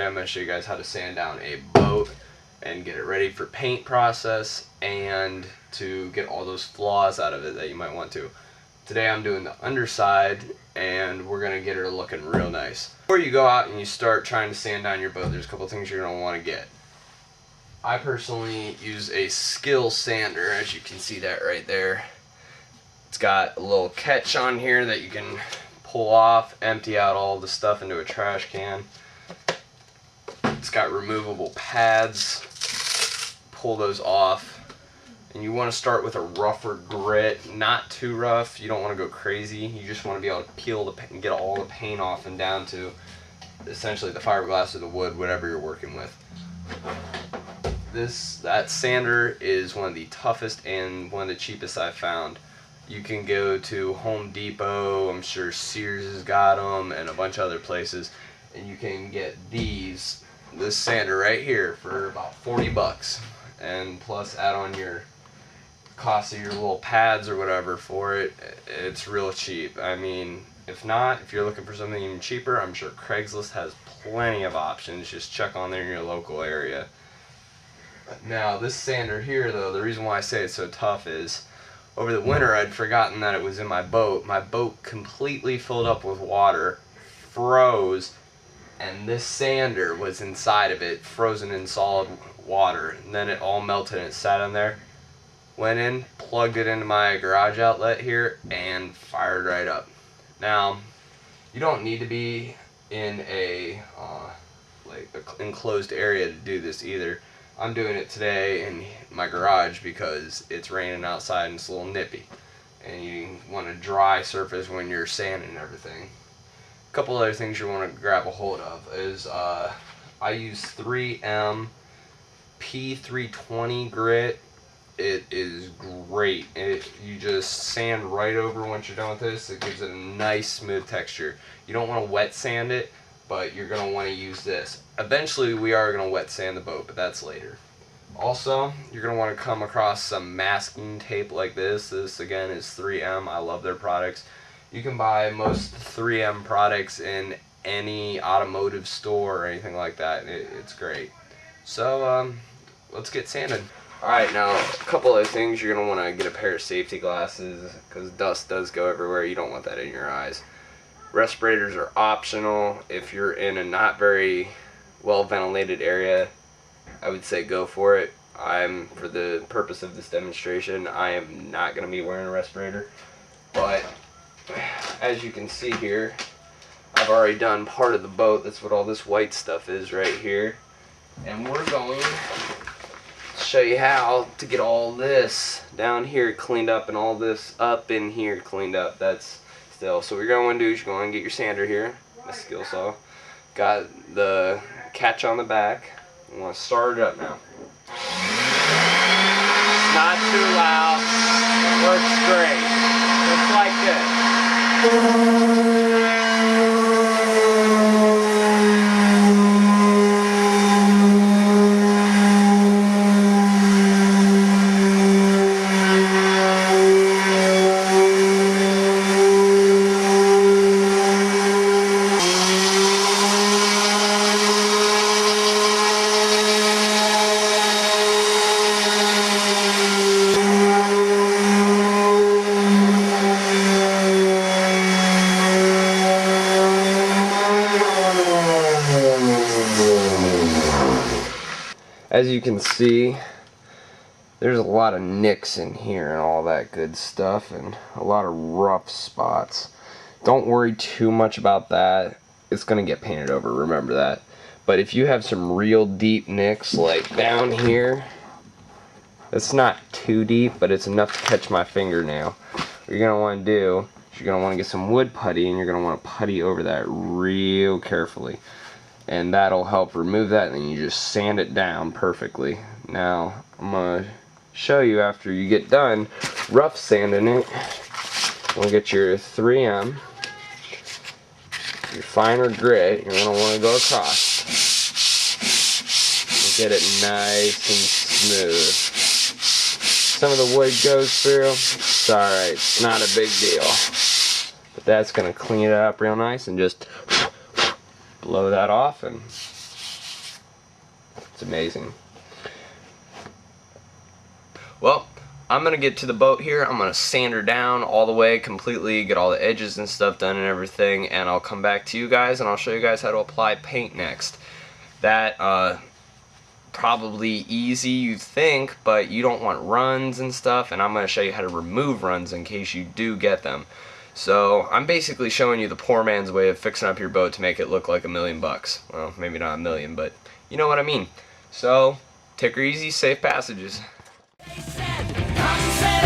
I'm going to show you guys how to sand down a boat and get it ready for paint process and to get all those flaws out of it that you might want to. Today I'm doing the underside and we're going to get her looking real nice. Before you go out and you start trying to sand down your boat, there's a couple things you're going to want to get. I personally use a skill sander, as you can see that right there. It's got a little catch on here that you can pull off, empty out all the stuff into a trash can. It's got removable pads, pull those off. And you want to start with a rougher grit, not too rough. You don't want to go crazy. You just want to be able to peel the paint and get all the paint off and down to essentially the fiberglass or the wood, whatever you're working with. That sander is one of the toughest and one of the cheapest I've found. You can go to Home Depot, I'm sure Sears has got them, and a bunch of other places, and you can get this sander right here for about 40 bucks, and plus add on your cost of your little pads or whatever for it. It's real cheap. I mean, if you're looking for something even cheaper, I'm sure Craigslist has plenty of options. Just check on there in your local area. Now this sander here though, the reason why I say it's so tough is over the winter I'd forgotten that it was in my boat. My boat completely filled up with water, froze, and this sander was inside of it, frozen in solid water. And then it all melted and it sat in there. Went in, plugged it into my garage outlet here, and fired right up. Now, you don't need to be in a enclosed area to do this either. I'm doing it today in my garage because it's raining outside and it's a little nippy. And you want a dry surface when you're sanding and everything. A couple other things you want to grab a hold of is I use 3M P320 grit. It is great. You just sand right over once you're done with this. It gives it a nice smooth texture. You don't want to wet sand it, but you're going to want to use this. Eventually we are going to wet sand the boat, but that's later. Also, you're going to want to come across some masking tape like this. This again is 3M. I love their products. You can buy most 3M products in any automotive store or anything like that. It's great. So let's get sanded. Alright, now a couple other things. You're going to want to get a pair of safety glasses because dust does go everywhere. You don't want that in your eyes. Respirators are optional. If you're in a not very well ventilated area, I would say go for it. For the purpose of this demonstration, I am not going to be wearing a respirator. But as you can see here, I've already done part of the boat. That's what all this white stuff is right here. And we're going to show you how to get all this down here cleaned up and all this up in here cleaned up. That's still. So what you're going to want to do is you're going to get your sander here, my skill saw. Got the catch on the back. You want to start it up now. It's not too loud. It works great. Just like this. As you can see, there's a lot of nicks in here and all that good stuff and a lot of rough spots. Don't worry too much about that. It's going to get painted over, remember that. But if you have some real deep nicks like down here, it's not too deep, but it's enough to catch my fingernail. What you're going to want to do is you're going to want to get some wood putty and you're going to want to putty over that real carefully. And that'll help remove that, and then you just sand it down perfectly. Now, I'm going to show you after you get done rough sanding it. You'll get your 3M, your finer grit. You're going to want to go across and get it nice and smooth. Some of the wood goes through. It's alright, it's not a big deal. But that's going to clean it up real nice and just blow that off, and amazing. Well, I'm going to get to the boat here. I'm going to sand her down all the way completely, get all the edges and stuff done and everything, and I'll come back to you guys and I'll show you guys how to apply paint next. That, probably easy, you think, but you don't want runs and stuff, and I'm going to show you how to remove runs in case you do get them. So I'm basically showing you the poor man's way of fixing up your boat to make it look like $1 million bucks. Well, maybe not 1,000,000, but you know what I mean. So take her easy, safe passages. They said,